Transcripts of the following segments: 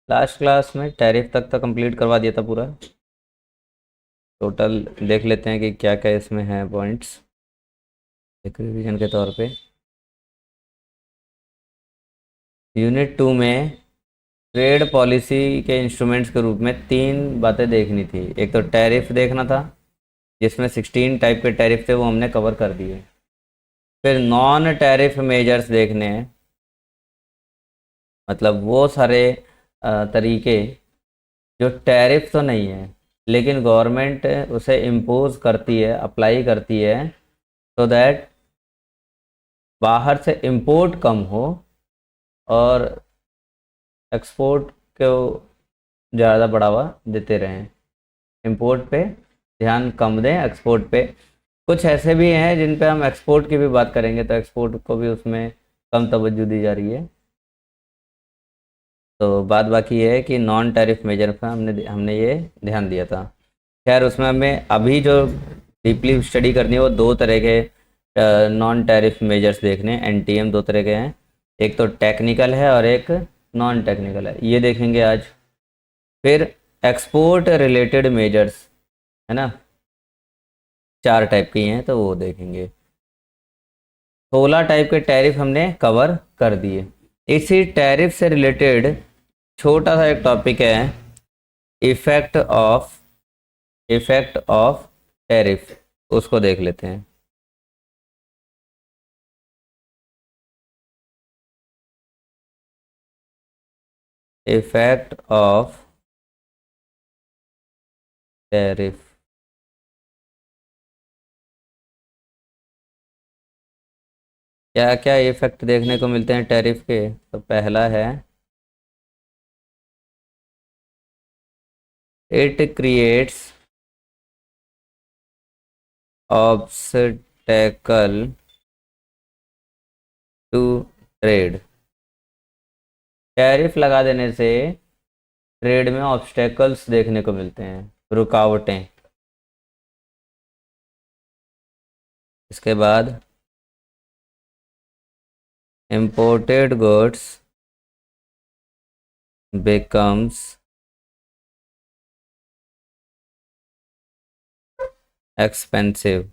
Last class में tariff तक तो कंप्लीट करवा दिया था पूरा। टोटल देख लेते हैं कि क्या क्या इसमें है पॉइंट्स एक रिवीजन के तौर पे। यूनिट 2 में ट्रेड पॉलिसी के इंस्ट्रूमेंट्स के रूप में तीन बातें देखनी थी। एक तो टैरिफ देखना था, जिसमें 16 टाइप के टैरिफ थे, वो हमने कवर कर दिए। फिर नॉन टैरिफ मेजर्स देखने हैं, मतलब वो सारे तरीके जो टैरिफ तो नहीं है लेकिन गवर्नमेंट उसे इम्पोज करती है, अप्लाई करती है, सो दैट बाहर से इंपोर्ट कम हो और एक्सपोर्ट को ज़्यादा बढ़ावा देते रहें। इंपोर्ट पे ध्यान कम दें, एक्सपोर्ट पे। कुछ ऐसे भी हैं जिन पे हम एक्सपोर्ट की भी बात करेंगे, तो एक्सपोर्ट को भी उसमें कम तवज्जो दी जा रही है। तो बात बाकी ये है कि नॉन टैरिफ मेजर पर हमने हमने ये ध्यान दिया था। खैर, उसमें हमें अभी जो डीपली स्टडी करनी है वो दो तरह के नॉन टैरिफ मेजर्स देखने हैं। एनटीएम दो तरह के हैं, एक तो टेक्निकल है और एक नॉन टेक्निकल है, ये देखेंगे आज। फिर एक्सपोर्ट रिलेटेड मेजर्स है ना, चार टाइप की हैं, तो वो देखेंगे। 16 टाइप के टैरिफ हमने कवर कर दिए। इसी टैरिफ से रिलेटेड छोटा सा एक टॉपिक है, इफेक्ट ऑफ टैरिफ, उसको देख लेते हैं। Effect of tariff. क्या क्या इफेक्ट देखने को मिलते हैं टैरिफ के? तो पहला है, it creates obstacle to trade. Tariff लगा देने से ट्रेड में ऑब्स्टेकल्स देखने को मिलते हैं, रुकावटें। इसके बाद imported goods becomes expensive।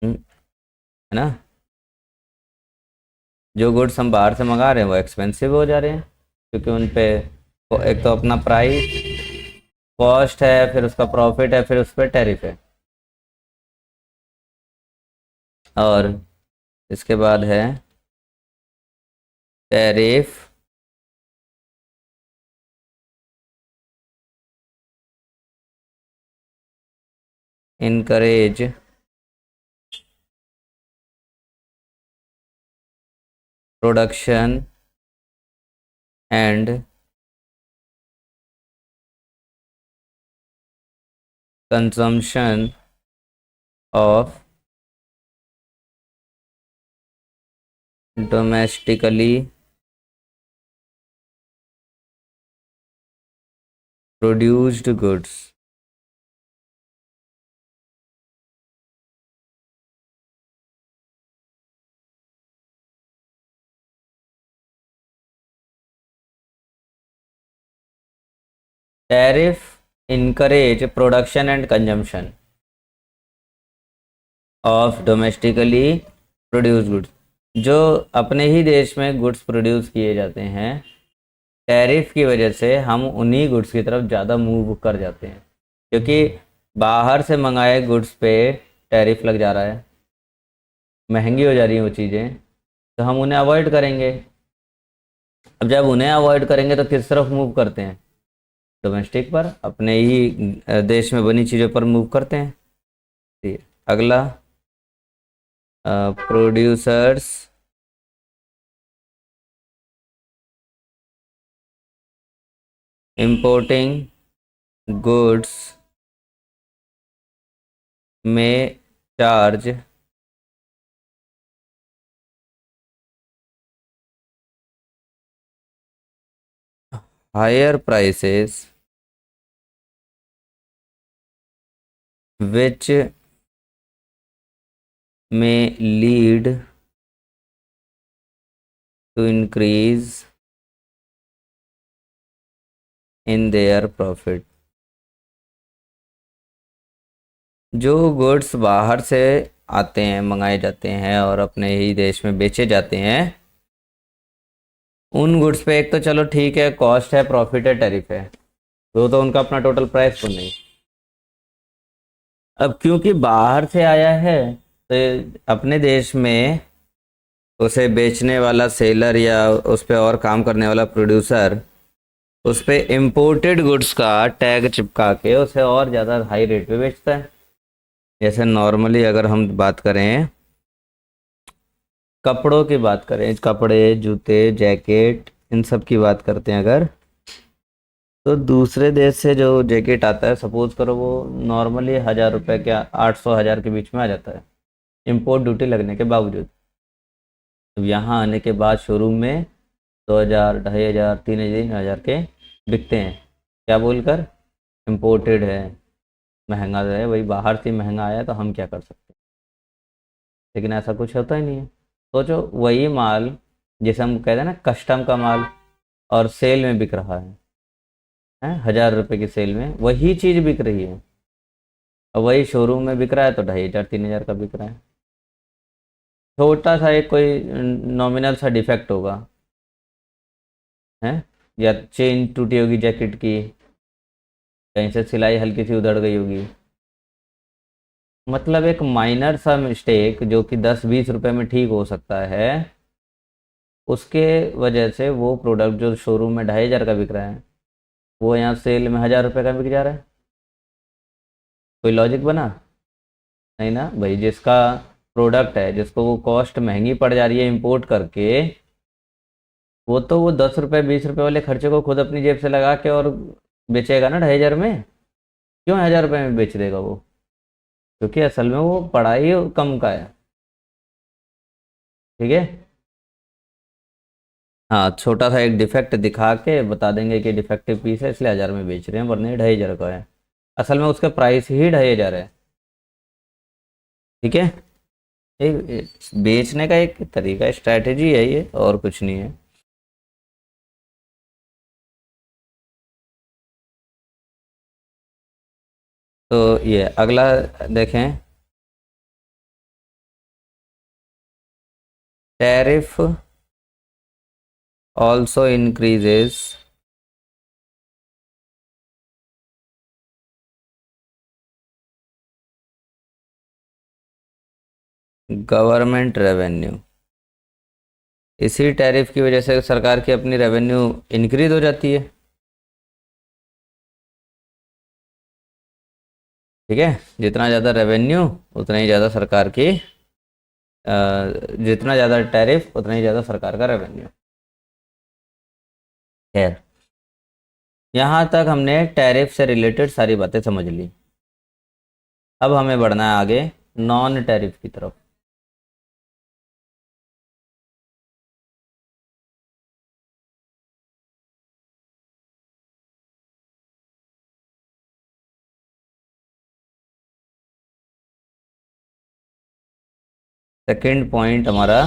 है ना, जो गुड्स हम बाहर से मंगा रहे हैं वो एक्सपेंसिव हो जा रहे हैं, क्योंकि उन पे एक तो अपना प्राइस कॉस्ट है, फिर उसका प्रॉफिट है, फिर उस पर टैरिफ है। और इसके बाद है tariff encourage production and consumption of domestically produced goods. Tariff encourage production and consumption of domestically produce goods. जो अपने ही देश में गुड्स प्रोड्यूस किए जाते हैं, टैरिफ की वजह से हम उन्हीं गुड्स की तरफ ज़्यादा मूव कर जाते हैं, क्योंकि बाहर से मंगाए गुड्स पे टैरिफ लग जा रहा है, महंगी हो जा रही हैं वो चीज़ें, तो हम उन्हें अवॉइड करेंगे। अब जब उन्हें अवॉइड करेंगे तो किस तरफ मूव करते हैं? डोमेस्टिक पर, अपने ही देश में बनी चीज़ों पर मूव करते हैं। ठीक। अगला, प्रोड्यूसर्स इंपोर्टिंग गुड्स में charge higher prices which may lead to increase in their profit. जो गुड्स बाहर से आते हैं, मंगाए जाते हैं और अपने ही देश में बेचे जाते हैं, उन गुड्स पे एक तो चलो ठीक है, कॉस्ट है, प्रॉफिट है, टैरिफ है, वो तो उनका अपना टोटल प्राइस तो नहीं। अब क्योंकि बाहर से आया है, तो अपने देश में उसे बेचने वाला सेलर या उस पे और काम करने वाला प्रोड्यूसर उस पे इम्पोर्टेड गुड्स का टैग चिपका के उसे और ज़्यादा हाई रेट पे बेचता है। जैसे नॉर्मली अगर हम बात करें, कपड़ों की बात करें, कपड़े, जूते, जैकेट, इन सब की बात करते हैं अगर, तो दूसरे देश से जो जैकेट आता है, सपोज करो वो नॉर्मली 1,000 रुपये के 800 हज़ार के बीच में आ जाता है, इम्पोर्ट ड्यूटी लगने के बावजूद। अब यहाँ आने के बाद शोरूम में 2,000, 2,500, 3,000 के बिकते हैं। क्या बोलकर? इम्पोर्टेड है, महंगा है, वही बाहर से महंगा आया, तो हम क्या कर सकते हैं। लेकिन ऐसा कुछ होता ही नहीं है। सोचो वही माल जिसे हम कहते हैं ना कस्टम का माल, और सेल में बिक रहा है 1,000 रुपये की सेल में वही चीज़ बिक रही है, और वही शोरूम में बिक रहा है तो 2,500, 3,000 का बिक रहा है। छोटा सा एक कोई नॉमिनल सा डिफेक्ट होगा है, या चेन टूटी होगी जैकेट की, कहीं से सिलाई हल्की सी उधड़ गई होगी, मतलब एक माइनर सा मिस्टेक जो कि 10-20 रुपए में ठीक हो सकता है, उसके वजह से वो प्रोडक्ट जो शोरूम में 2,500 का बिक रहा है, वो यहाँ सेल में 1,000 रुपये का बिक जा रहा है। कोई लॉजिक बना? नहीं ना भाई। जिसका प्रोडक्ट है, जिसको वो कॉस्ट महंगी पड़ जा रही है इंपोर्ट करके, वो तो वो 10 रुपये 20 रुपये वाले खर्चे को खुद अपनी जेब से लगा के और बेचेगा ना 2,500 में। क्यों 1,000 रुपये में बेच देगा वो? क्योंकि असल में वो पढ़ाई कम का है। ठीक है। हाँ, छोटा सा एक डिफेक्ट दिखा के बता देंगे कि डिफेक्टिव पीस है इसलिए 1,000 में बेच रहे हैं, वरना 2,500 का है। असल में उसका प्राइस ही 2,500 है। ठीक है। बेचने का एक तरीका, स्ट्रैटेजी है ये, और कुछ नहीं है। तो ये अगला देखें, tariff also increases government revenue. इसी टैरिफ की वजह से सरकार की अपनी रेवेन्यू इंक्रीज हो जाती है। ठीक है। जितना ज़्यादा रेवेन्यू, उतना ही ज़्यादा सरकार की, जितना ज़्यादा टैरिफ उतना ही ज़्यादा सरकार का रेवेन्यू। खैर, यहाँ तक हमने टैरिफ से रिलेटेड सारी बातें समझ ली। अब हमें बढ़ना है आगे नॉन टैरिफ की तरफ। सेकंड पॉइंट हमारा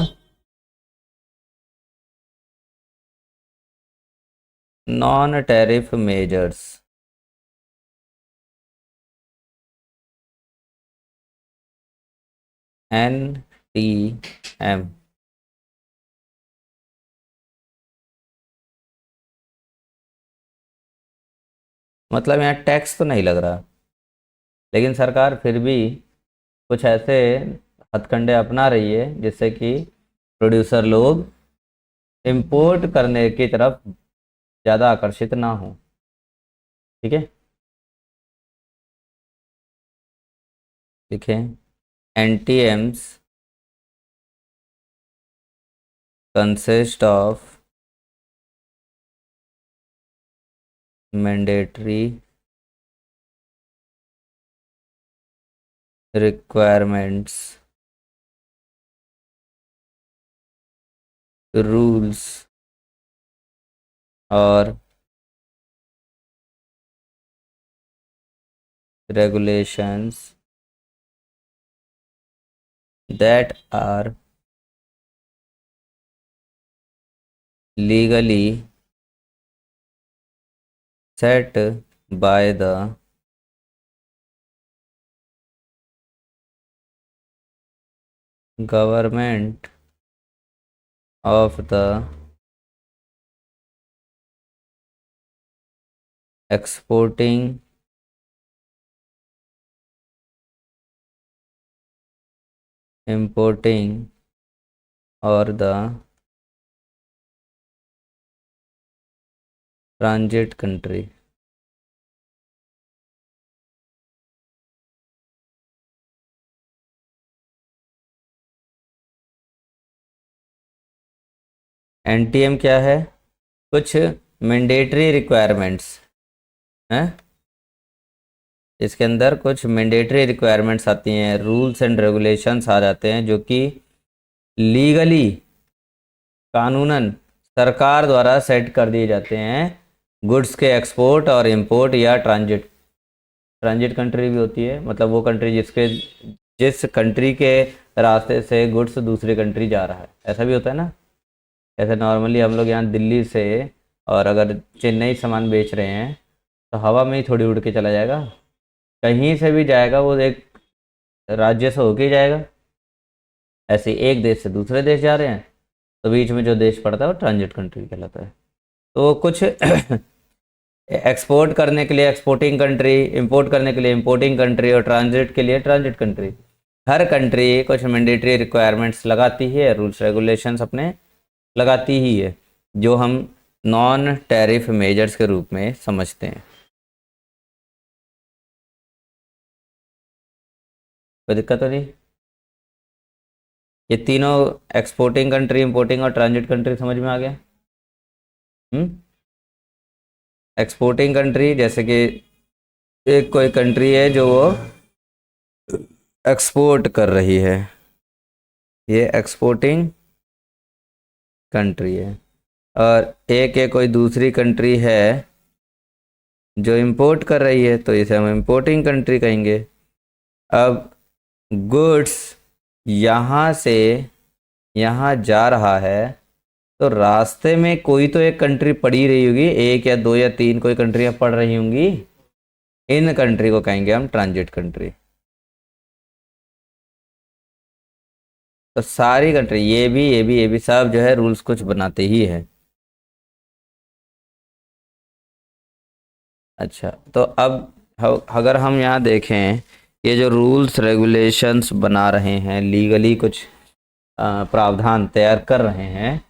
नॉन टैरिफ मेजर्स। NTM। मतलब यहाँ टैक्स तो नहीं लग रहा, लेकिन सरकार फिर भी कुछ ऐसे हथकंडे अपना रही है जिससे कि प्रोड्यूसर लोग इंपोर्ट करने की तरफ ज़्यादा आकर्षित ना हो। ठीक है। लिखें, NTMs consist of mandatory requirements, rules और regulations that are legally set by the government of the exporting importing or the transit country. NTM क्या है? कुछ मैंडेटरी रिक्वायरमेंट्स हैं, इसके अंदर कुछ मैंडेटरी रिक्वायरमेंट्स आती हैं, रूल्स एंड रेगुलेशंस आ जाते हैं जो कि लीगली कानूनन सरकार द्वारा सेट कर दिए जाते हैं गुड्स के एक्सपोर्ट और इंपोर्ट या ट्रांजिट। ट्रांजिट कंट्री भी होती है, मतलब वो कंट्री जिस कंट्री के रास्ते से गुड्स दूसरी कंट्री जा रहा है, ऐसा भी होता है ना। ऐसे नॉर्मली हम लोग यहाँ दिल्ली से और अगर चेन्नई सामान बेच रहे हैं तो हवा में ही थोड़ी उड़ के चला जाएगा, कहीं से भी जाएगा, वो एक राज्य से होके ही जाएगा। ऐसे एक देश से दूसरे देश जा रहे हैं तो बीच में जो देश पड़ता है वो ट्रांजिट कंट्री कहलाता है। तो कुछ एक्सपोर्ट करने के लिए एक्सपोर्टिंग कंट्री, इंपोर्ट करने के लिए इंपोर्टिंग कंट्री और ट्रांजिट के लिए ट्रांजिट कंट्री। हर कंट्री कुछ मैंडेटरी रिक्वायरमेंट्स लगाती है, रूल्स रेगुलेशंस अपने लगाती ही है, जो हम नॉन टैरिफ मेजर्स के रूप में समझते हैं। कोई दिक्कत तो नहीं? ये तीनों एक्सपोर्टिंग कंट्री, इंपोर्टिंग और ट्रांजिट कंट्री समझ में आ गया? एक्सपोर्टिंग कंट्री जैसे कि एक कोई कंट्री है जो वो एक्सपोर्ट कर रही है, ये एक्सपोर्टिंग कंट्री है। और एक कोई दूसरी कंट्री है जो इंपोर्ट कर रही है, तो इसे हम इंपोर्टिंग कंट्री कहेंगे। अब गुड्स यहाँ से यहाँ जा रहा है तो रास्ते में कोई तो एक कंट्री पड़ी रही होगी, एक या दो या तीन कोई कंट्रियाँ पड़ रही होंगी, इन कंट्री को कहेंगे हम ट्रांजिट कंट्री। तो सारी कंट्री, ये भी सब जो है रूल्स कुछ बनाते ही है। अच्छा, तो अब अगर हम यहाँ देखें, ये जो रूल्स रेगुलेशंस बना रहे हैं, लीगली कुछ प्रावधान तैयार कर रहे हैं,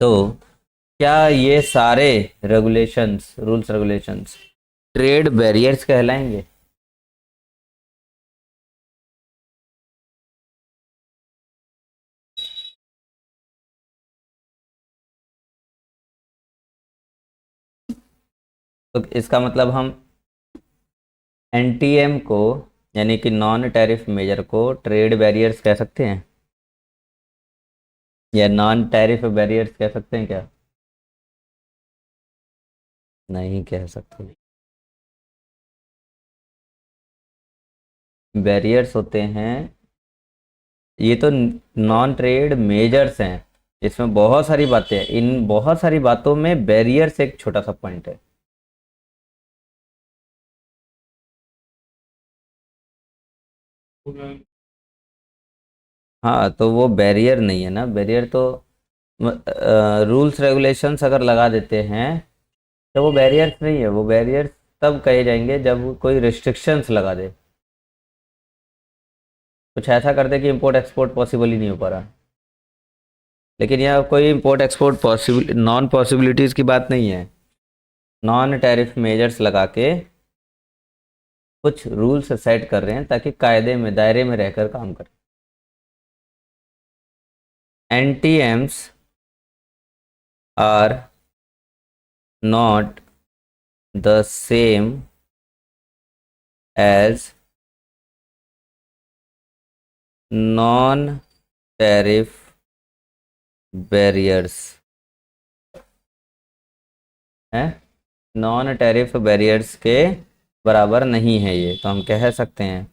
तो क्या ये सारे regulations, rules regulations trade barriers कहलाएंगे? तो इसका मतलब हम एनटीएम को, यानी कि नॉन टैरिफ मेजर को ट्रेड बैरियर्स कह सकते हैं, या नॉन टैरिफ बैरियर्स कह सकते हैं क्या? नहीं कह सकते। बैरियर्स होते हैं, ये तो नॉन ट्रेड मेजर्स हैं, इसमें बहुत सारी बातें हैं, इन बहुत सारी बातों में बैरियर्स एक छोटा सा पॉइंट है। हाँ, तो वो बैरियर नहीं है ना, बैरियर तो रूल्स रेगुलेशंस अगर लगा देते हैं तो वो बैरियर्स नहीं है, वो बैरियर्स तब कहे जाएंगे जब कोई रिस्ट्रिक्शंस लगा दे, कुछ ऐसा कर दे कि इंपोर्ट एक्सपोर्ट पॉसिबल ही नहीं हो पा रहा। लेकिन यहाँ कोई import export possible, non possibilities की बात नहीं है, नॉन टैरिफ मेजर्स लगा के कुछ रूल्स सेट कर रहे हैं ताकि कायदे में, दायरे में रहकर काम करें। NTMs are not the same as non tariff barriers हैं, नॉन टैरिफ बैरियर्स के बराबर नहीं है ये, तो हम कह सकते हैं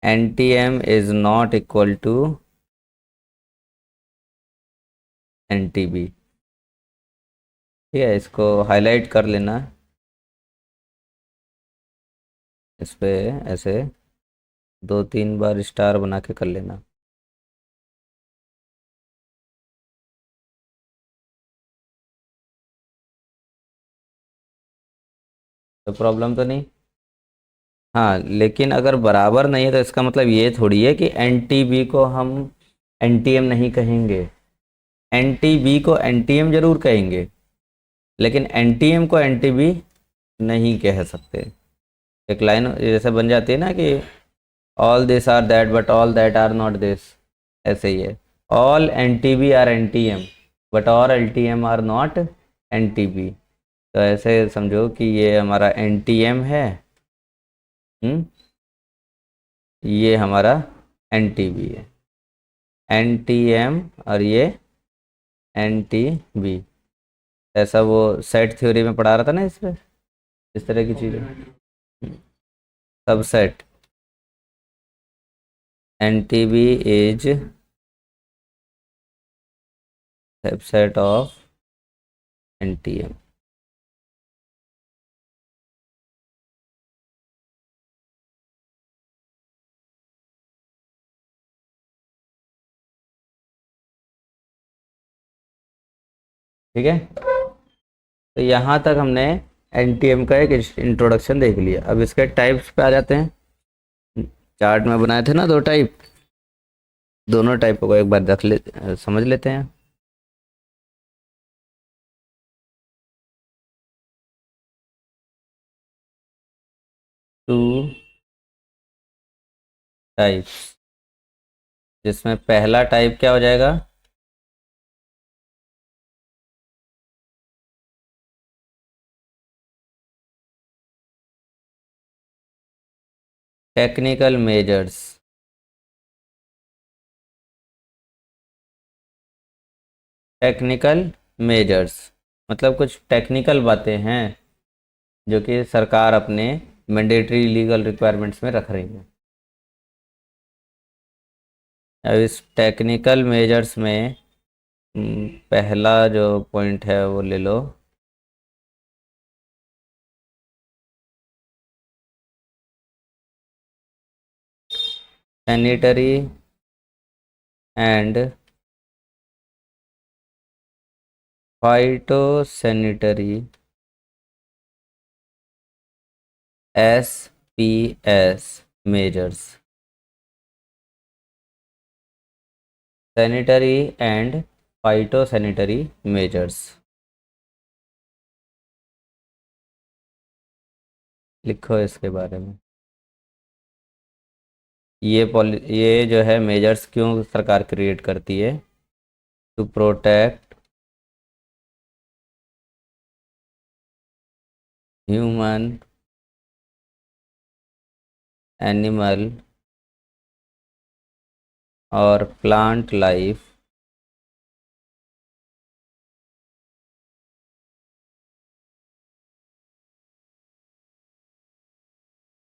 NTM is not equal to NTB. ठीक है, इसको हाईलाइट कर लेना। इस पे ऐसे 2-3 बार स्टार बना के कर लेना। तो प्रॉब्लम तो नहीं। हाँ, लेकिन अगर बराबर नहीं है तो इसका मतलब ये थोड़ी है कि एन टी बी को हम एन टी एम नहीं कहेंगे। एन टी बी को एन टी एम जरूर कहेंगे, लेकिन एन टी एम को एन टी बी नहीं कह सकते। एक लाइन जैसे बन जाती है ना कि all this are that but all that are not this, ऐसे ही है। All N T B are N T M but all L T M are not N T B. तो ऐसे समझो कि ये हमारा एन टी एम है, हम्म, ये हमारा एन टी बी है। एन टी एम और ये एन टी बी। ऐसा वो सेट थ्योरी में पढ़ा रहा था ना, इस पे इस तरह की चीज़ें। Subset N T B is subset of N T M. ठीक है, तो यहाँ तक हमने एन टी एम का एक इंट्रोडक्शन देख लिया। अब इसके टाइप्स पे आ जाते हैं। चार्ट में बनाए थे ना 2 टाइप, दोनों टाइप को एक बार समझ लेते हैं। टू टाइप्स, जिसमें पहला टाइप क्या हो जाएगा? Technical measures. टेक्निकल मेजर्स मतलब कुछ टेक्निकल बातें हैं जो कि सरकार अपने मैंडेटरी लीगल रिक्वायरमेंट्स में रख रही है। अब इस टेक्निकल मेजर्स में पहला जो पॉइंट है वो ले लो। Sanitary and phytosanitary SPS measures. Sanitary and phytosanitary measures लिखो इसके बारे में। ये जो है मेजर्स क्यों सरकार क्रिएट करती है? टू प्रोटेक्ट ह्यूमन, एनिमल और plant life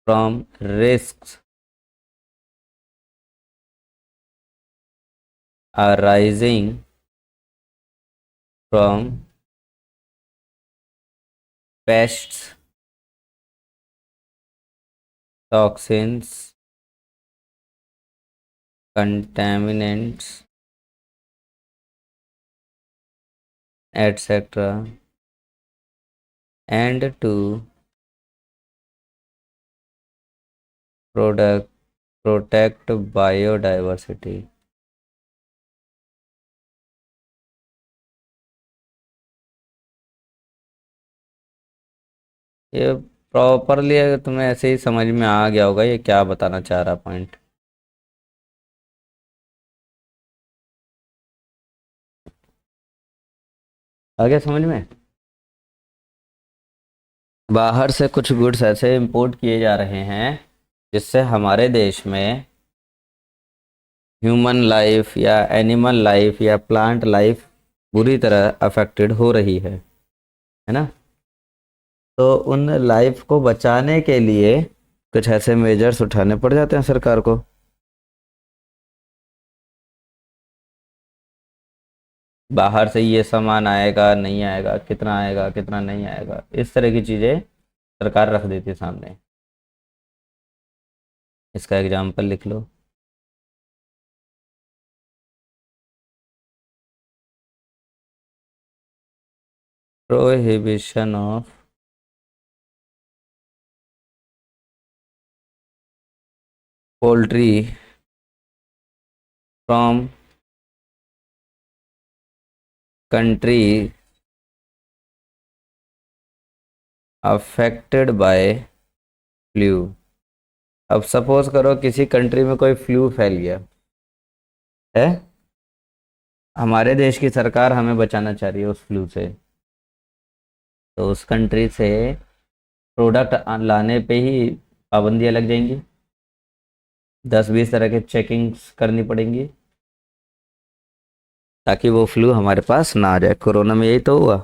from risk arising from pests, toxins, contaminants, etc., and to product, protect biodiversity. ये प्रॉपरली अगर तुम्हें ऐसे ही समझ में आ गया होगा ये क्या बताना चाह रहा पॉइंट। आ गया समझ में? बाहर से कुछ गुड्स ऐसे इंपोर्ट किए जा रहे हैं जिससे हमारे देश में ह्यूमन लाइफ या एनिमल लाइफ या प्लांट लाइफ बुरी तरह अफेक्टेड हो रही है ना। तो उन लाइफ को बचाने के लिए कुछ ऐसे मेजर्स उठाने पड़ जाते हैं सरकार को। बाहर से ये सामान आएगा नहीं आएगा, कितना आएगा कितना नहीं आएगा, इस तरह की चीज़ें सरकार रख देती है सामने। इसका एग्जाम्पल लिख लो। Prohibition of poultry from country affected by flu. अब सपोज करो किसी कंट्री में कोई फ्लू फैल गया है, हमारे देश की सरकार हमें बचाना चाह रही है उस फ्लू से, तो उस कंट्री से प्रोडक्ट लाने पे ही पाबंदियाँ लग जाएंगी, 10-20 तरह के चेकिंग्स करनी पड़ेंगी ताकि वो फ्लू हमारे पास ना आ जाए। कोरोना में यही तो हुआ,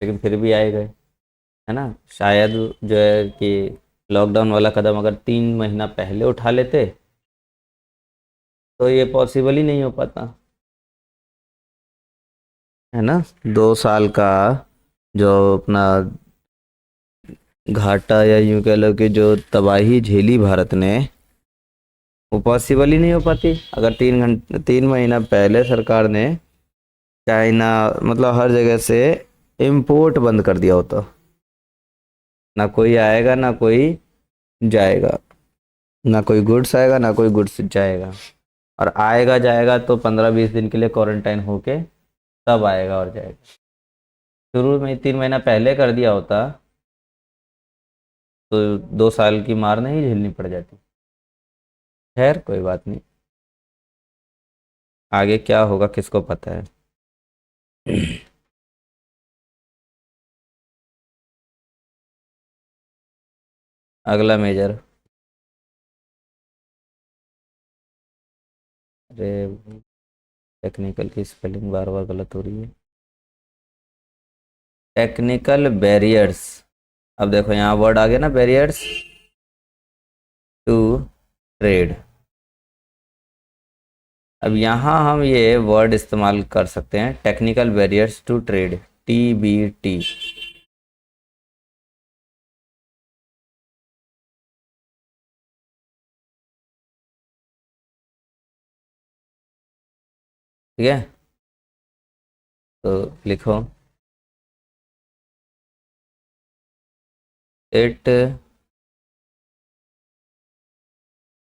लेकिन फिर भी आए गए, है ना। शायद जो है कि लॉकडाउन वाला कदम अगर 3 महीना पहले उठा लेते तो ये पॉसिबल ही नहीं हो पाता, है ना। 2 साल का जो अपना घाटा या यूं कह लो कि जो तबाही झेली भारत ने, वो पॉसिबल ही नहीं हो पाती अगर 3 महीना पहले सरकार ने चाइना मतलब हर जगह से इम्पोर्ट बंद कर दिया होता। ना कोई आएगा ना कोई जाएगा, ना कोई गुड्स आएगा ना कोई गुड्स जाएगा, और आएगा जाएगा तो 15-20 दिन के लिए क्वारंटाइन होके तब आएगा और जाएगा। शुरू में 3 महीना पहले कर दिया होता तो 2 साल की मार नहीं झेलनी पड़ जाती। खैर कोई बात नहीं, आगे क्या होगा किसको पता है। अगला मेजर, अरे टेक्निकल की स्पेलिंग बार बार गलत हो रही है। टेक्निकल बैरियर्स, अब देखो यहाँ वर्ड आ गया ना, बैरियर्स टू ट्रेड। अब यहाँ हम ये वर्ड इस्तेमाल कर सकते हैं, technical barriers to trade, TBT। ठीक है, तो लिखो, it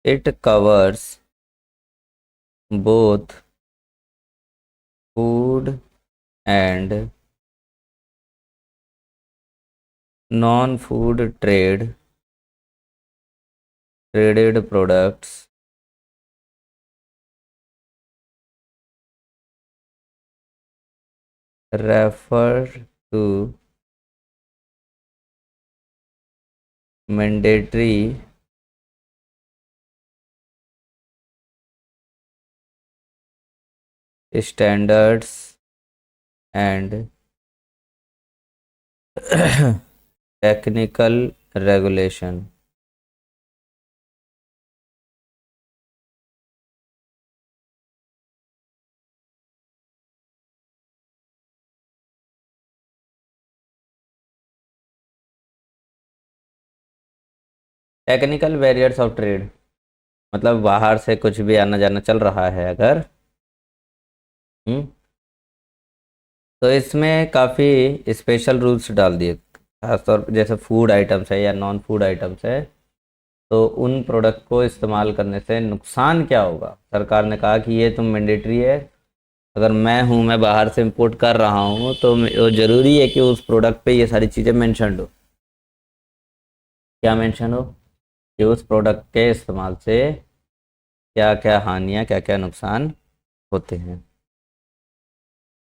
it covers both food and non food traded products refer to mandatory standards and technical regulation. Technical barriers of trade मतलब बाहर से कुछ भी आना जाना चल रहा है अगर, हम्म, तो इसमें काफ़ी स्पेशल रूल्स डाल दिए, खासतौर पर जैसे फूड आइटम्स है या नॉन फूड आइटम्स है, तो उन प्रोडक्ट को इस्तेमाल करने से नुकसान क्या होगा। सरकार ने कहा कि ये तुम मैंडेटरी है, अगर मैं बाहर से इंपोर्ट कर रहा हूँ तो वो ज़रूरी है कि उस प्रोडक्ट पे ये सारी चीज़ें मेंशन हो। क्या मेंशन हो कि उस प्रोडक्ट के इस्तेमाल से क्या क्या हानियाँ क्या क्या नुकसान होते हैं।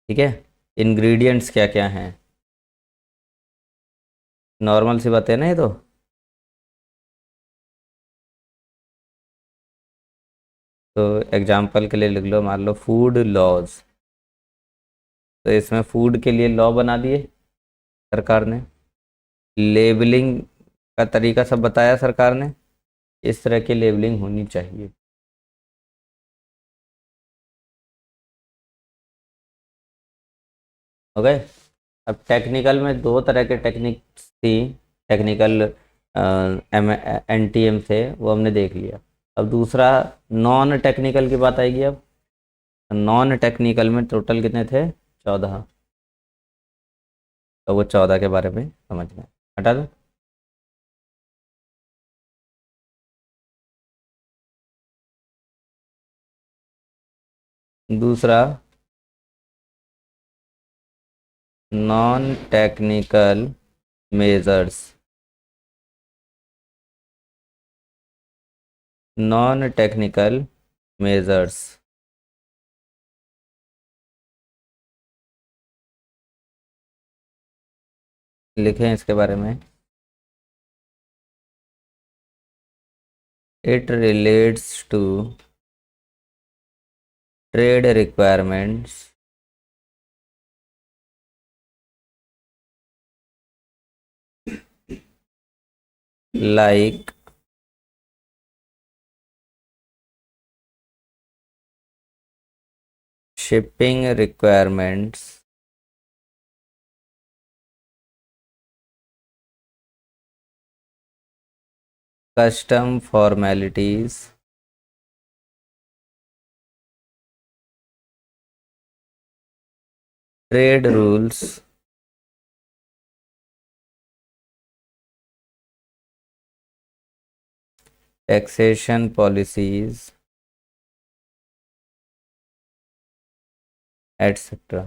ठीक है, इंग्रेडिएंट्स क्या क्या हैं, नॉर्मल सी बातें ना ये तो एग्जाम्पल के लिए लिख लो, मान लो फूड लॉज, तो इसमें फूड के लिए लॉ बना दिए सरकार ने। लेबलिंग का तरीका सब बताया सरकार ने, इस तरह की लेबलिंग होनी चाहिए। हो गए। अब टेक्निकल में 2 तरह के टेक्निक्स थी, टेक्निकल NTM से, वो हमने देख लिया। अब दूसरा नॉन टेक्निकल की बात आएगी। अब नॉन टेक्निकल में टोटल कितने थे? 14। तो वो 14 के बारे में समझना है। हटा दो। दूसरा non technical measures. Non technical measures लिखें इसके बारे में। It relates to trade requirements like shipping requirements, custom formalities, trade rules, taxation policies, etc.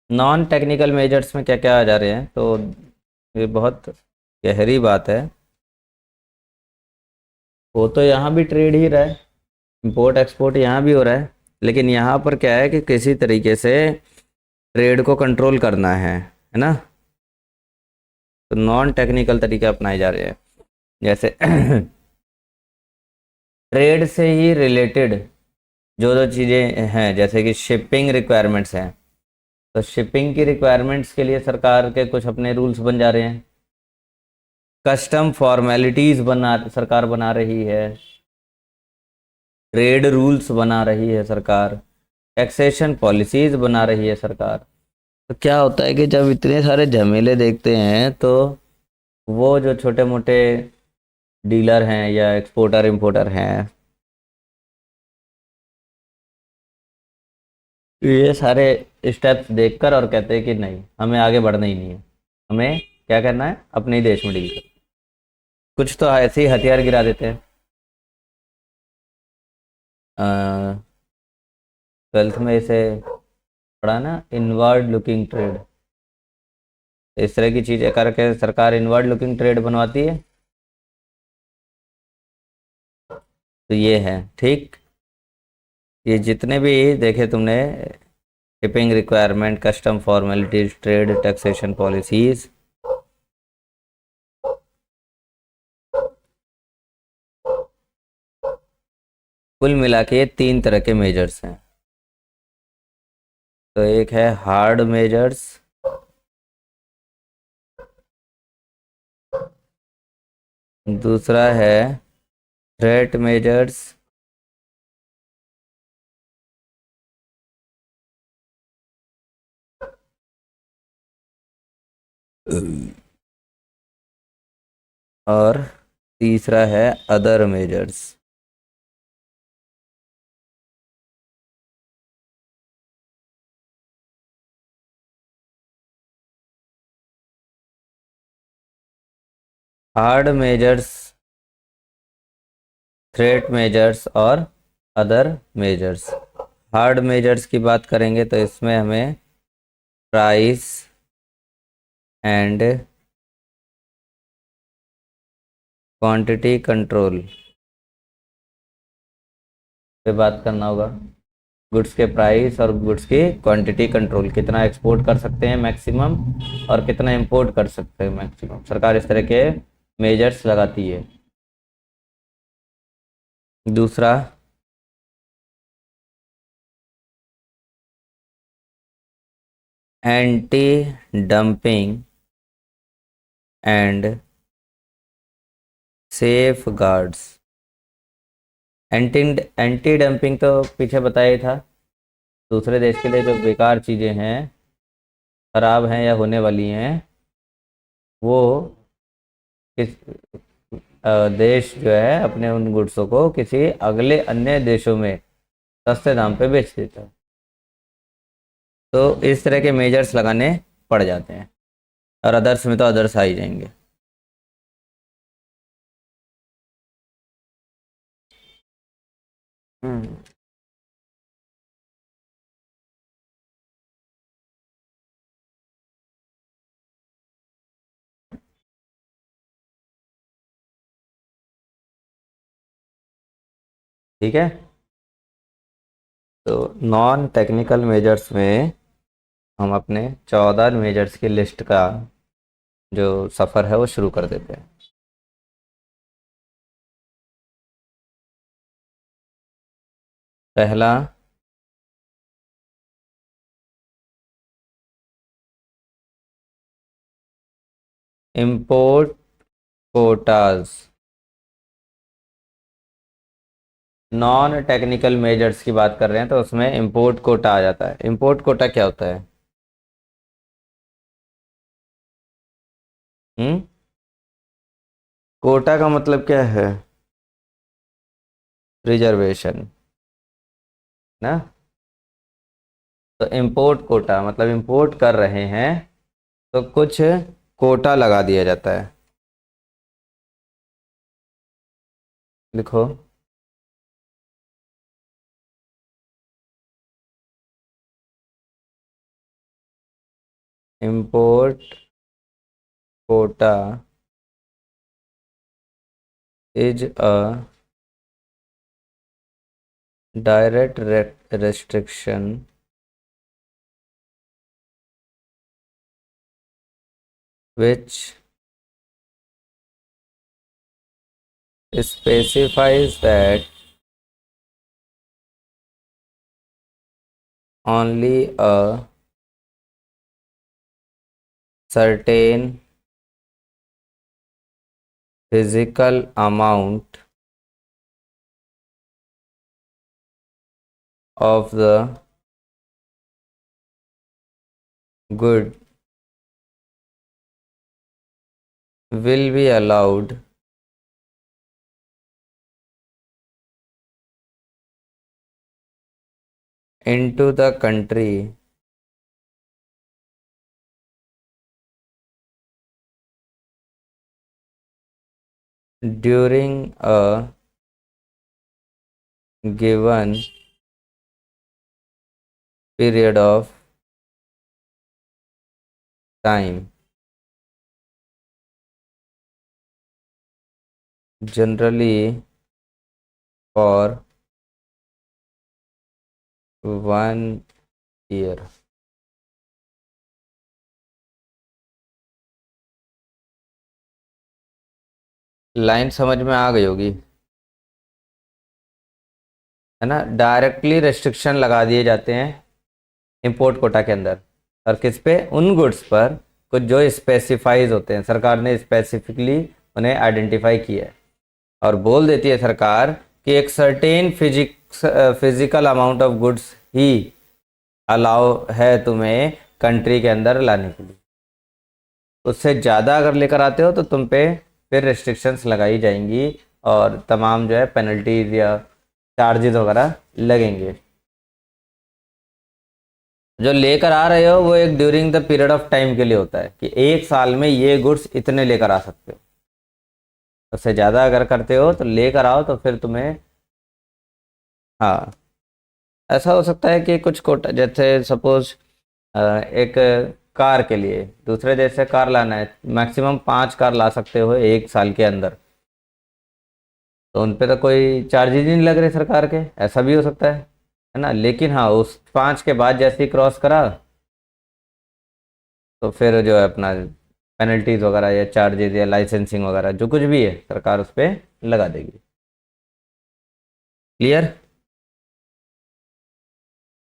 Non technical measures में क्या क्या आ जा रहे हैं? तो ये बहुत गहरी बात है। वो तो यहाँ भी ट्रेड ही रहा है, इंपोर्ट एक्सपोर्ट यहाँ भी हो रहा है, लेकिन यहाँ पर क्या है कि किसी तरीके से ट्रेड को कंट्रोल करना है ना। तो नॉन टेक्निकल तरीके अपनाए जा रहे हैं, जैसे ट्रेड से ही रिलेटेड जो जो चीज़ें हैं, जैसे कि शिपिंग रिक्वायरमेंट्स हैं, तो शिपिंग की रिक्वायरमेंट्स के लिए सरकार के कुछ अपने रूल्स बन जा रहे हैं। कस्टम फॉर्मेलिटीज़ सरकार बना रही है। ट्रेड रूल्स बना रही है सरकार। टैक्सेशन पॉलिसीज़ बना रही है सरकार। तो क्या होता है कि जब इतने सारे झमेले देखते हैं, तो वो जो छोटे मोटे डीलर हैं या एक्सपोर्टर इंपोर्टर हैं, ये सारे स्टेप्स देखकर और कहते हैं कि नहीं, हमें आगे बढ़ना ही नहीं है, हमें क्या करना है, अपने ही देश में डील कर। कुछ तो ऐसे ही हथियार गिरा देते हैं। 12th में इसे पढ़ा ना, इनवर्ड लुकिंग ट्रेड। इस तरह की चीज़ें करके सरकार इनवर्ड लुकिंग ट्रेड बनवाती है। तो ये है ठीक। ये जितने भी देखे तुमने, shipping requirement, custom formalities, trade, taxation policies, कुल मिला के ये 3 तरह के मेजर्स हैं। तो एक है हार्ड मेजर्स, दूसरा है थ्रेट मेजर्स, और तीसरा है other measures. Hard measures, threat measures और अदर मेजर्स। हार्ड मेजर्स की बात करेंगे तो इसमें हमें प्राइस एंड क्वांटिटी कंट्रोल पे बात करना होगा। गुड्स के प्राइस और गुड्स की क्वांटिटी कंट्रोल, कितना एक्सपोर्ट कर सकते हैं मैक्सिमम और कितना इंपोर्ट कर सकते हैं मैक्सिमम, सरकार इस तरह के मेजर्स लगाती है। दूसरा anti dumping and safe guards. Anti anti dumping तो पीछे बताया ही था, दूसरे देश के लिए जो बेकार चीज़ें हैं, खराब हैं या होने वाली हैं, वो किस देश जो है अपने उन गुड्सों को किसी अगले अन्य देशों में सस्ते दाम पे बेच देता है। तो इस तरह के मेजर्स लगाने पड़ जाते हैं, और अदर्स में तो अदर्स आ ही जाएंगे। हम्म। ठीक है, तो नॉन टेक्निकल मेजर्स में हम अपने 14 मेजर्स की लिस्ट का जो सफ़र है वो शुरू कर देते हैं। पहला, import Kota's. Non technical measures की बात कर रहे हैं तो उसमें इंपोर्ट कोटा आ जाता है। इंपोर्ट कोटा क्या होता है? हम्म। कोटा का मतलब क्या है? रिजर्वेशन ना। तो इंपोर्ट कोटा मतलब इंपोर्ट कर रहे हैं तो कुछ कोटा लगा दिया जाता है। लिखो, import Kota is a direct restriction which specifies that only a certain physical amount of the good will be allowed into the country during a given period of time, generally for 1 year। Line समझ में आ गई होगी, है ना। Directly restriction लगा दिए जाते हैं इंपोर्ट कोटा के अंदर, और किस पे? उन गुड्स पर कुछ जो स्पेसिफाइज होते हैं, सरकार ने स्पेसिफिकली उन्हें आइडेंटिफाई किया है, और बोल देती है सरकार कि एक certain physical amount of goods he allow है तुम्हें कंट्री के अंदर लाने के लिए। उससे ज़्यादा अगर लेकर आते हो तो तुम पे फिर रेस्ट्रिक्शंस लगाई जाएंगी, और तमाम जो है पेनल्टीज या चार्जेस वगैरह लगेंगे। जो लेकर आ रहे हो वो एक during the period of time के लिए होता है, कि एक साल में ये गुड्स इतने लेकर आ सकते हो। उससे ज़्यादा अगर करते हो तो लेकर आओ तो फिर तुम्हें, हाँ, ऐसा हो सकता है कि कुछ कोटा, जैसे सपोज एक कार के लिए दूसरे देश से कार लाना है, मैक्सिमम 5 कार ला सकते हो एक साल के अंदर, तो उन पे तो कोई चार्जेज ही नहीं लग रहे सरकार के, ऐसा भी हो सकता है ना। लेकिन हाँ, उस 5 के बाद जैसे ही क्रॉस करा तो फिर जो है अपना पेनल्टीज वगैरह या चार्जेज या लाइसेंसिंग वगैरह जो कुछ भी है सरकार उस पर लगा देगी। क्लियर?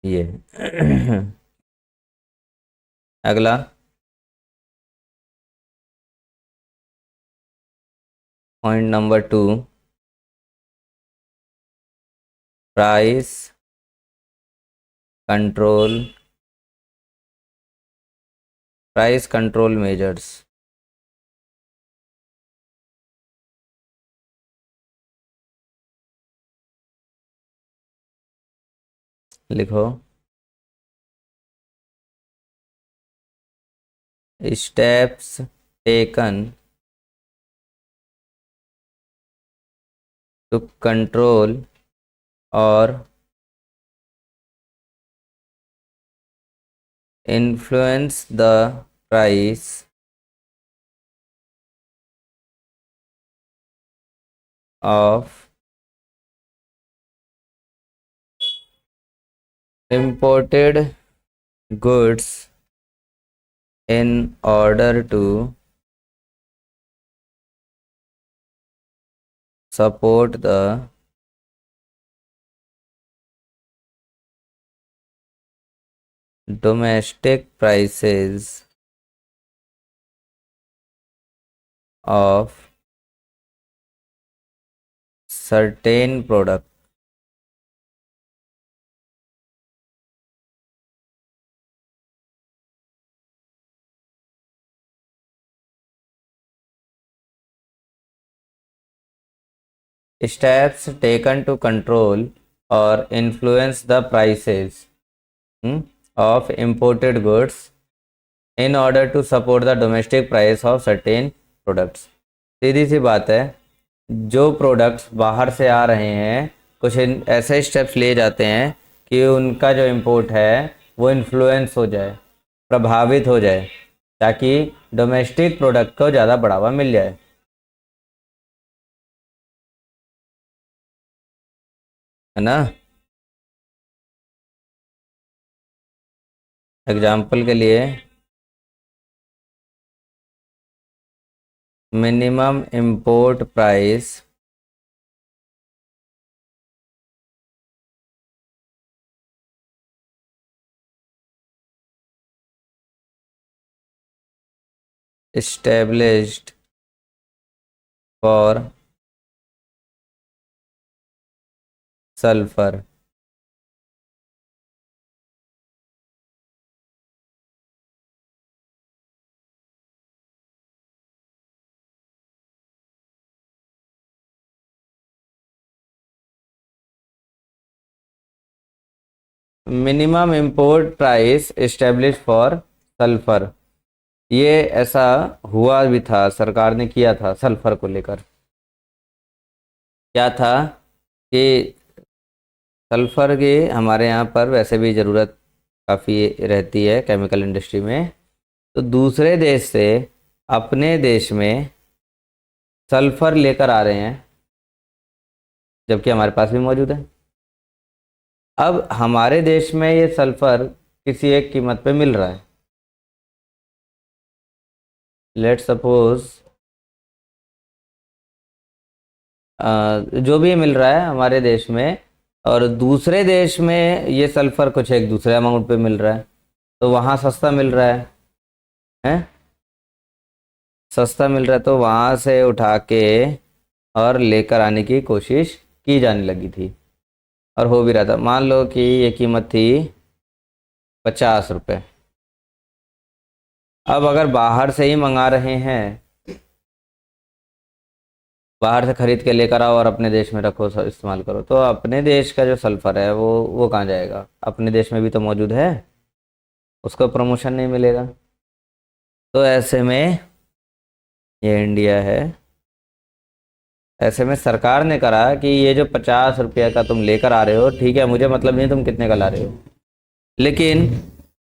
ये अगला, point number 2, price control, price control measures. लिखो, स्टेप्स टेकन टू कंट्रोल और influence the price of imported goods in order to support the domestic prices of certain products. Steps taken to control or influence the prices of imported goods in order to support the domestic price of certain products. सीधी सी बात है, जो products बाहर से आ रहे हैं कुछ ऐसे steps लिए जाते हैं कि उनका जो इंपोर्ट है वो इन्फ्लुएंस हो जाए, प्रभावित हो जाए, ताकि डोमेस्टिक प्रोडक्ट को ज़्यादा बढ़ावा मिल जाए। है ना। एग्जाम्पल के लिए, minimum import price established for sulfur minimum import price establish for sulphur. ये ऐसा हुआ भी था, सरकार ने किया था सल्फर को लेकर। क्या था कि सल्फर की हमारे यहाँ पर वैसे भी ज़रूरत काफ़ी रहती है केमिकल इंडस्ट्री में, तो दूसरे देश से अपने देश में सल्फर लेकर आ रहे हैं, जबकि हमारे पास भी मौजूद है। अब हमारे देश में ये सल्फर किसी एक कीमत पे मिल रहा है। लेट सपोज जो भी मिल रहा है हमारे देश में, और दूसरे देश में ये सल्फर कुछ एक दूसरे अमाउंट पे मिल रहा है, तो वहाँ सस्ता मिल रहा है सस्ता मिल रहा है, तो वहाँ से उठा के और लेकर आने की कोशिश की जाने लगी थी, और हो भी रहा था। मान लो कि ये कीमत थी 50 रुपये। अब अगर बाहर से ही मंगा रहे हैं, बाहर से खरीद के लेकर आओ और अपने देश में रखो, इस्तेमाल करो, तो अपने देश का जो सल्फर है वो कहाँ जाएगा? अपने देश में भी तो मौजूद है, उसको प्रमोशन नहीं मिलेगा। तो ऐसे में ये इंडिया है, ऐसे में सरकार ने करा कि ये जो 50 रुपये का तुम लेकर आ रहे हो, ठीक है, मुझे मतलब नहीं तुम कितने का ला रहे हो, लेकिन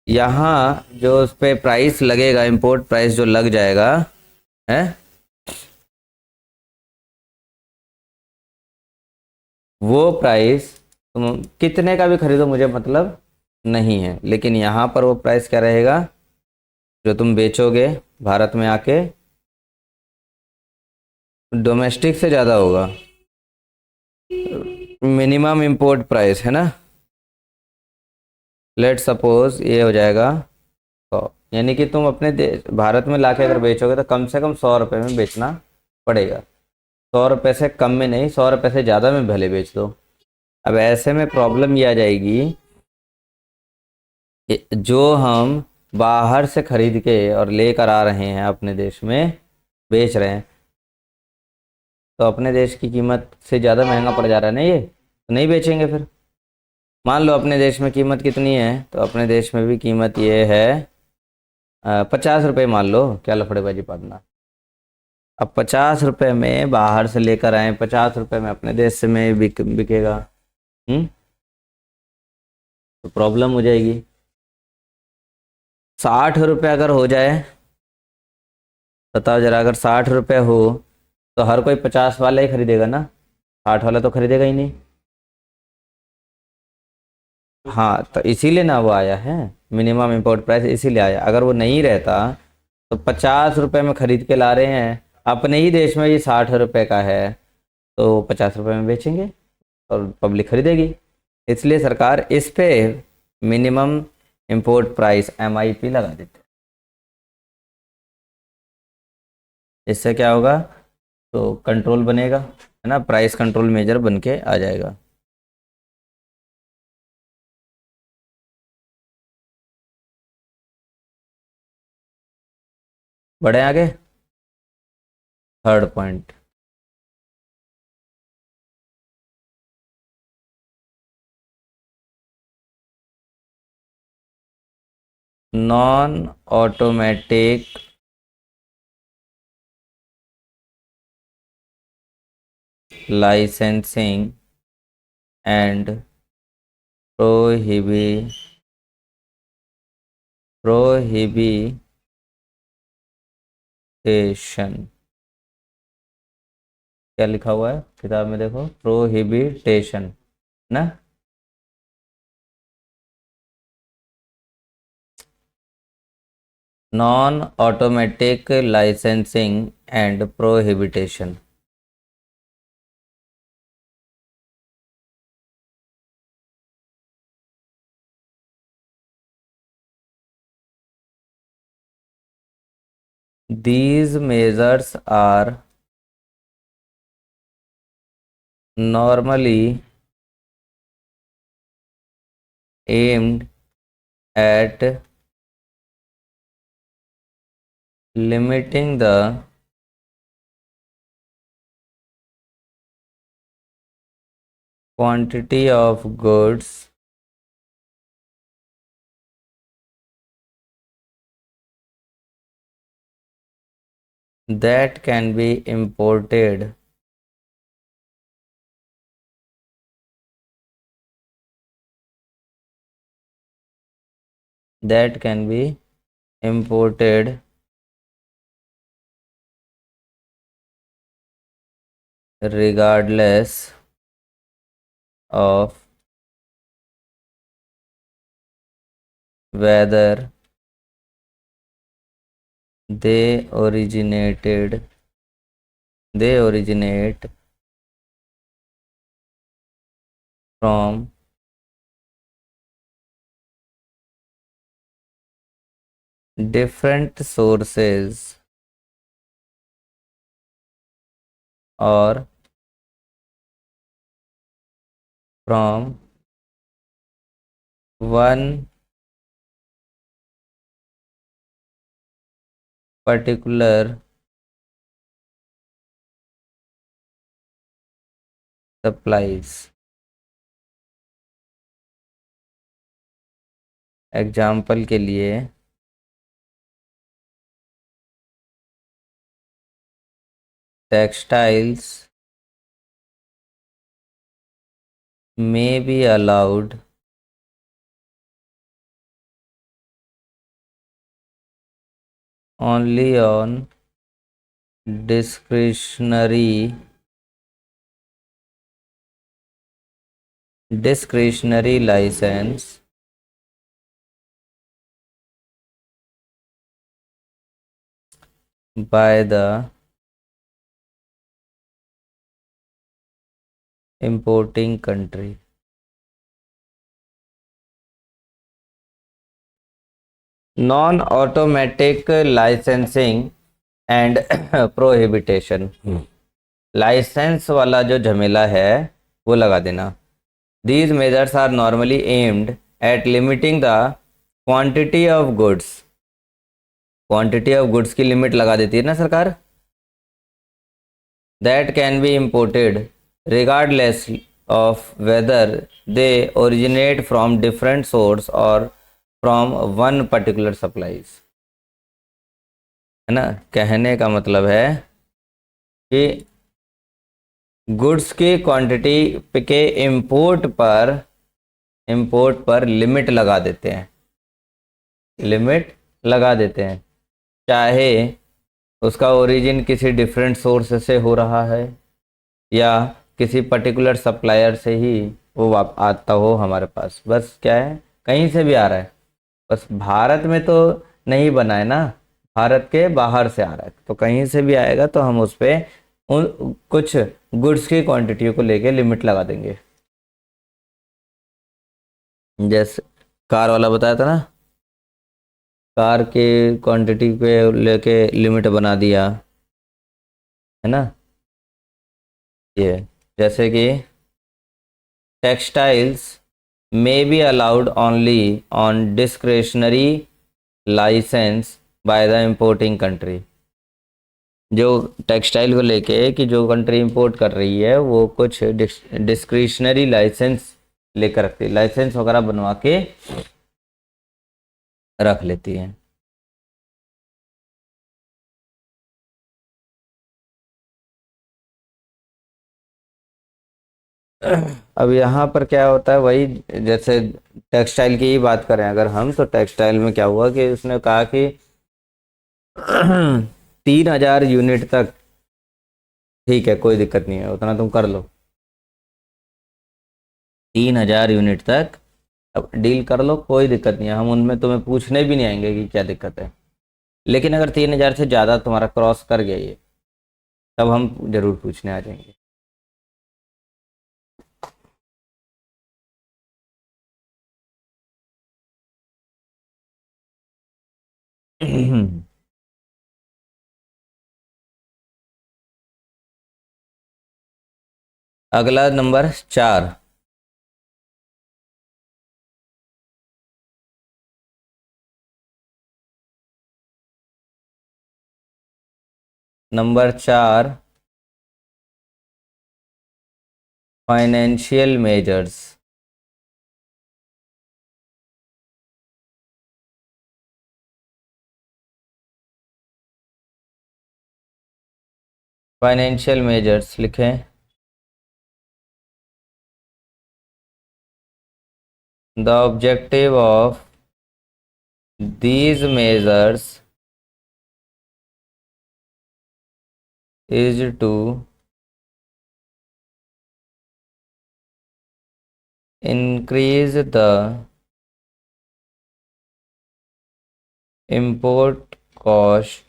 यहाँ जो उस पर प्राइस लगेगा, इंपोर्ट प्राइस जो लग जाएगा है, वो प्राइस तुम कितने का भी खरीदो मुझे मतलब नहीं है, लेकिन यहाँ पर वो प्राइस क्या रहेगा जो तुम बेचोगे भारत में आके, डोमेस्टिक से ज़्यादा होगा। मिनिमम इंपोर्ट प्राइस है ना, लेट सपोज ये हो जाएगा 100, यानी कि तुम अपने देश भारत में लाके अगर बेचोगे तो कम से कम 100 रुपये में बेचना पड़ेगा। 100 रुपये से कम में नहीं, 100 रुपये से ज़्यादा में भले बेच दो। अब ऐसे में प्रॉब्लम ये आ जाएगी कि जो हम बाहर से खरीद के और लेकर आ रहे हैं अपने देश में बेच रहे हैं, तो अपने देश की कीमत से ज़्यादा महंगा पड़ जा रहा है ना ये, तो नहीं बेचेंगे फिर। मान लो अपने देश में कीमत कितनी है, तो अपने देश में भी कीमत ये है 50 रुपये मान लो, क्या लफड़ेबाजी पालना। अब 50 रुपये में बाहर से लेकर आए, 50 रुपये में अपने देश से में बिकेगा। तो प्रॉब्लम हो जाएगी। 60 रुपये अगर हो जाए, बताओ जरा, अगर 60 रुपये हो तो हर कोई 50 वाला ही खरीदेगा ना, 60 वाला तो खरीदेगा ही नहीं। हाँ, तो इसीलिए ना वो आया है, मिनिमम इम्पोर्ट प्राइस इसीलिए आया। अगर वो नहीं रहता तो 50 रुपये में खरीद के ला रहे हैं, अपने ही देश में ये 60 रुपये का है, तो 50 रुपये में बेचेंगे और पब्लिक खरीदेगी। इसलिए सरकार इस पे मिनिमम इम्पोर्ट प्राइस MIP लगा देते हैं। इससे क्या होगा, तो कंट्रोल बनेगा, है ना, प्राइस कंट्रोल मेजर बन के आ जाएगा। बढ़े आगे, third point, non automatic licensing and prohibition। क्या लिखा हुआ है किताब में, देखो, प्रोहिबिटेशन ना। Non automatic licensing and प्रोहिबिटेशन। These measures are normally aimed at limiting the quantity of goods that can be imported regardless of whether they originate from different sources or from one particular supplies। Example के लिए textiles may be allowed only on discretionary license by the importing country। Non automatic licensing and prohibition. License वाला जो झमेला है वो लगा देना। These measures are normally aimed at limiting the quantity of goods. Quantity of goods की limit लगा देती है ना सरकार, that can be imported regardless of whether they originate from different source or from one particular supplies। है ना, कहने का मतलब है कि गुड्स की क्वांटिटी के इंपोर्ट पर लिमिट लगा देते हैं, लिमिट लगा देते हैं, चाहे उसका ओरिजिन किसी डिफरेंट सोर्स से हो रहा है या किसी पर्टिकुलर सप्लायर से ही वो आता हो हमारे पास। बस क्या है, कहीं से भी आ रहा है, बस भारत में तो नहीं बना है ना, भारत के बाहर से आ रहा है, तो कहीं से भी आएगा तो हम उस पर उन कुछ गुड्स की क्वांटिटी को लेके लिमिट लगा देंगे। जैसे कार वाला बताया था ना, कार के क्वांटिटी पे लेके लिमिट बना दिया, है ना। ये जैसे कि textiles may be allowed only on discretionary license by the importing country। जो टेक्सटाइल को लेके कि जो कंट्री इंपोर्ट कर रही है वो कुछ डिस्क्रिशनरी लाइसेंस लेकर रखती है, लाइसेंस वगैरह बनवा के रख लेती है। अब यहाँ पर क्या होता है, वही जैसे टेक्सटाइल की ही बात करें अगर हम, तो टेक्सटाइल में क्या हुआ कि उसने कहा कि 3,000 यूनिट तक ठीक है, कोई दिक्कत नहीं है, उतना तुम कर लो, 3,000 यूनिट तक अब डील कर लो, कोई दिक्कत नहीं है, हम उनमें तुम्हें पूछने भी नहीं आएंगे कि क्या दिक्कत है। लेकिन अगर 3,000 से ज़्यादा तुम्हारा क्रॉस कर गया ये, तब हम जरूर पूछने आ जाएंगे। अगला number 4, number 4 financial measures. Financial measures लिखें। The objective of these measures is to increase the import cost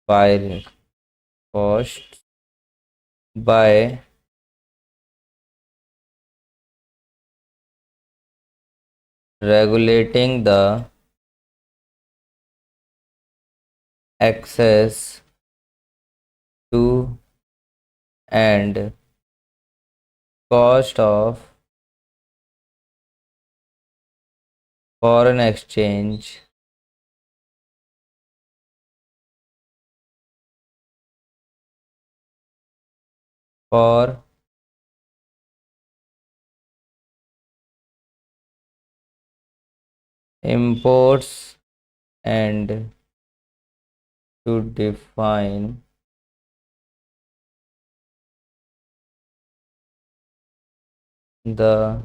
by cost by regulating the access to and cost of foreign exchange for imports and to define the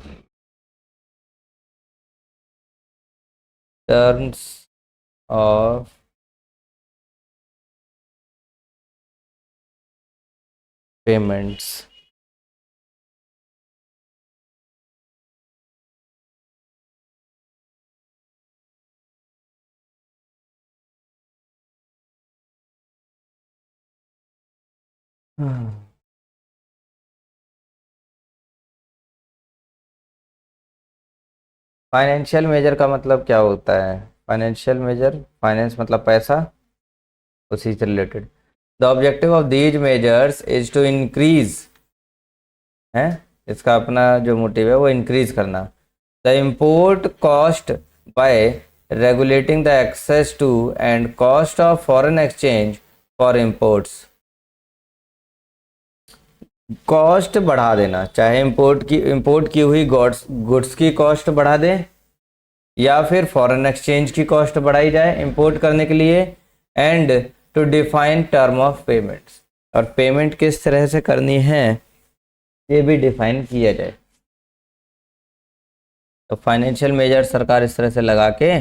terms of payments। Financial measure का मतलब क्या होता है? Financial major, finance मतलब पैसा, उसी से related. The objective of these measures is to increase, है इसका अपना जो मोटिव है वो इंक्रीज करना, the import cost by regulating the access to and cost of foreign exchange for imports। Cost बढ़ा देना, चाहे इंपोर्ट की हुई गुड्स की कॉस्ट बढ़ा दें या फिर फॉरेन एक्सचेंज की कॉस्ट बढ़ाई जाए इंपोर्ट करने के लिए, and to define term of payments, और पेमेंट किस तरह से करनी है ये भी डिफाइन किया जाए। तो फाइनेंशियल मेजर सरकार इस तरह से लगा के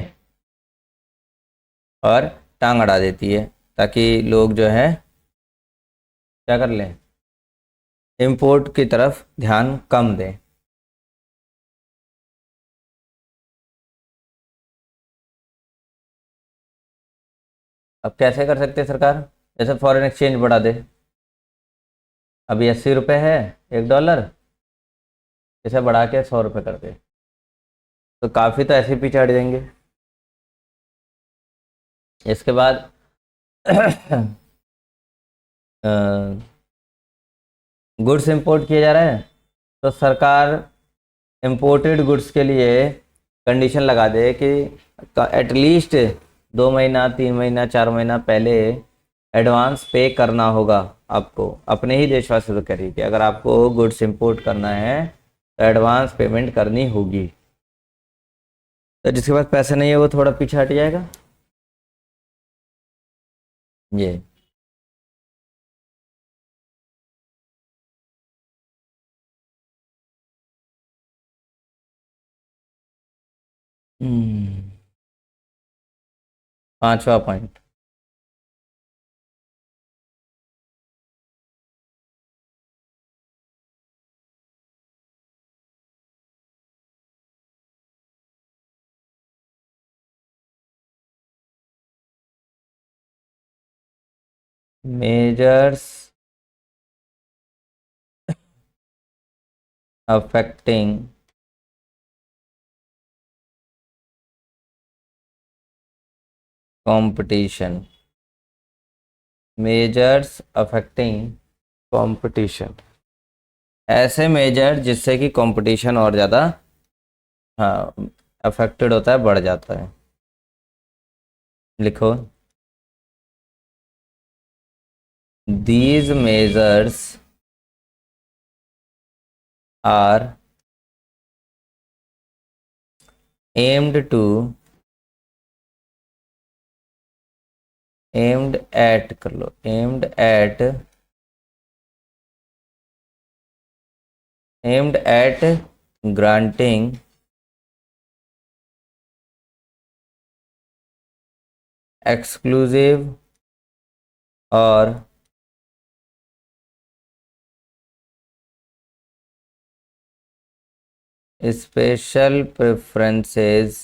और टांग अड़ा देती है ताकि लोग जो है क्या कर लें, इंपोर्ट की तरफ ध्यान कम दें। अब कैसे कर सकते हैं सरकार, जैसे फॉरेन एक्सचेंज बढ़ा दे, अभी 80 रुपये है $1, इसे बढ़ा के 100 रुपये कर दे, तो काफ़ी तो ऐसे पीछे हट जाएंगे। इसके बाद गुड्स इंपोर्ट किया जा रहा है तो सरकार इंपोर्टेड गुड्स के लिए कंडीशन लगा दे कि एटलीस्ट 2 महीना 3 महीना 4 महीना पहले एडवांस पे करना होगा आपको। अपने ही देशवासियों से करिए कि अगर आपको गुड्स इंपोर्ट करना है तो एडवांस पेमेंट करनी होगी, तो जिसके पास पैसे नहीं है वो थोड़ा पीछे हट जाएगा। ये पांचवा point, measures affecting competition, measures affecting competition, ऐसे मेजर जिससे कि कंपटीशन और ज़्यादा हाँ अफेक्टेड होता है, बढ़ जाता है। लिखो, these measures are aimed at कर लो, aimed at granting exclusive और स्पेशल प्रेफरेंसेस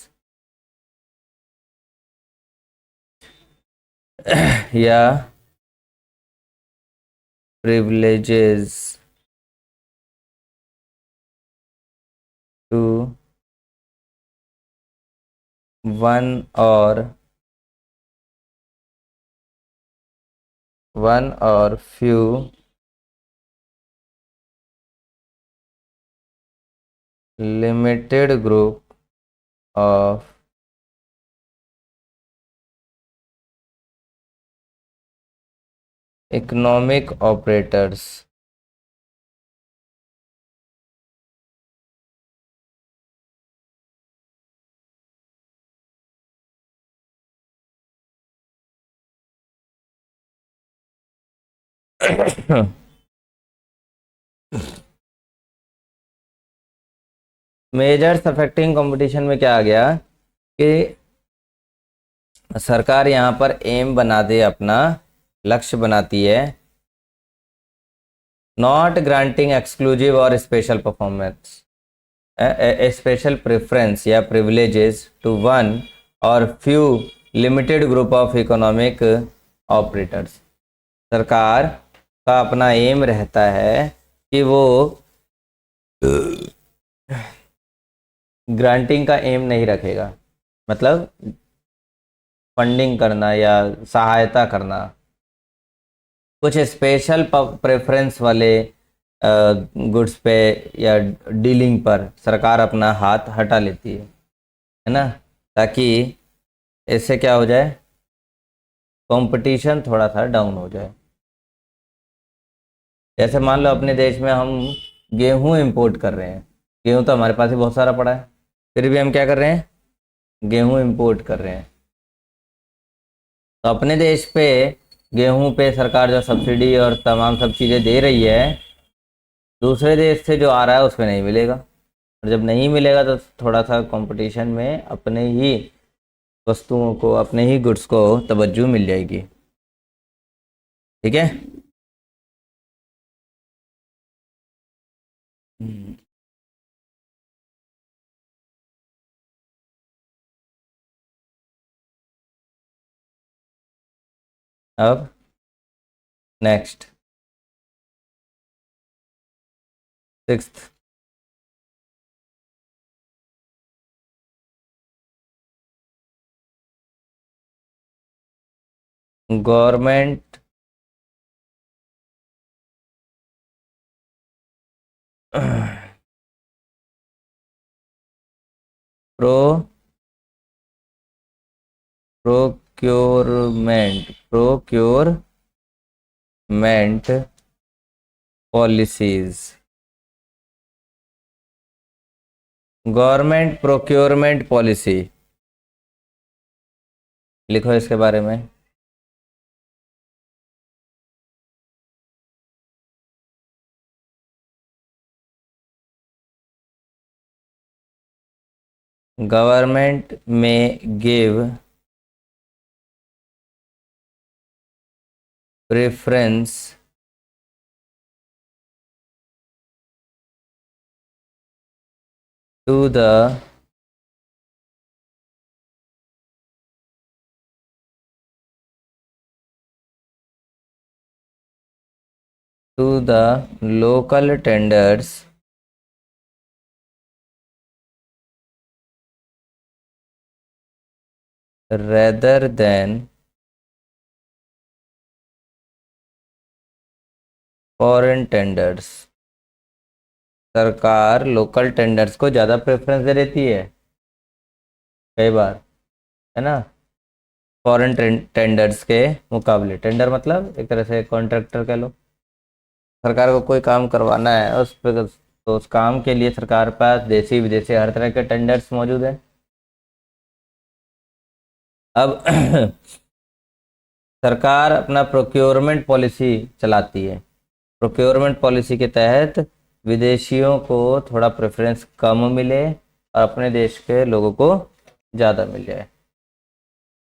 या प्रिविलेजेस टू वन और few limited group of economic operators measures affecting competition में क्या आ गया कि सरकार यहाँ पर एम बना दे, अपना लक्ष्य बनाती है, नॉट ग्रांटिंग एक्सक्लूसिव और स्पेशल परफॉर्मेंस स्पेशल प्रेफरेंस या प्रिविलेजेस टू वन और few limited group of economic operators. सरकार का अपना एम रहता है कि वो ग्रांटिंग का एम नहीं रखेगा, मतलब फंडिंग करना या सहायता करना कुछ स्पेशल प्रेफरेंस वाले गुड्स पे या डीलिंग पर सरकार अपना हाथ हटा लेती है ना, ताकि इससे क्या हो जाए, कंपटीशन थोड़ा सा डाउन हो जाए। जैसे मान लो अपने देश में हम गेहूं इंपोर्ट कर रहे हैं, गेहूं तो हमारे पास ही बहुत सारा पड़ा है, फिर भी हम क्या कर रहे हैं, गेहूं इंपोर्ट कर रहे हैं। तो अपने देश पे गेहूं पे सरकार जो सब्सिडी और तमाम सब चीज़ें दे रही है, दूसरे देश से जो आ रहा है उसमें नहीं मिलेगा। और जब नहीं मिलेगा तो थोड़ा सा कंपटीशन में अपने ही वस्तुओं को, अपने ही गुड्स को तवज्जो मिल जाएगी। ठीक है। हम्म, अब next, sixth, government pro procurement policies, government procurement policy लिखो इसके बारे में। गवर्नमेंट में give preference to the local tenders rather than foreign tenders. सरकार लोकल टेंडर्स को ज़्यादा प्रेफरेंस दे देती है कई बार, है ना, फॉरेन टेंडर्स के मुकाबले। टेंडर मतलब एक तरह से कॉन्ट्रैक्टर कह लो। सरकार को कोई काम करवाना है उस पर, तो उस काम के लिए सरकार के पास देसी विदेशी हर तरह के टेंडर्स मौजूद हैं। अब सरकार अपना प्रोक्योरमेंट पॉलिसी चलाती है। प्रोक्योरमेंट पॉलिसी के तहत विदेशियों को थोड़ा प्रेफरेंस कम मिले और अपने देश के लोगों को ज़्यादा मिल जाए।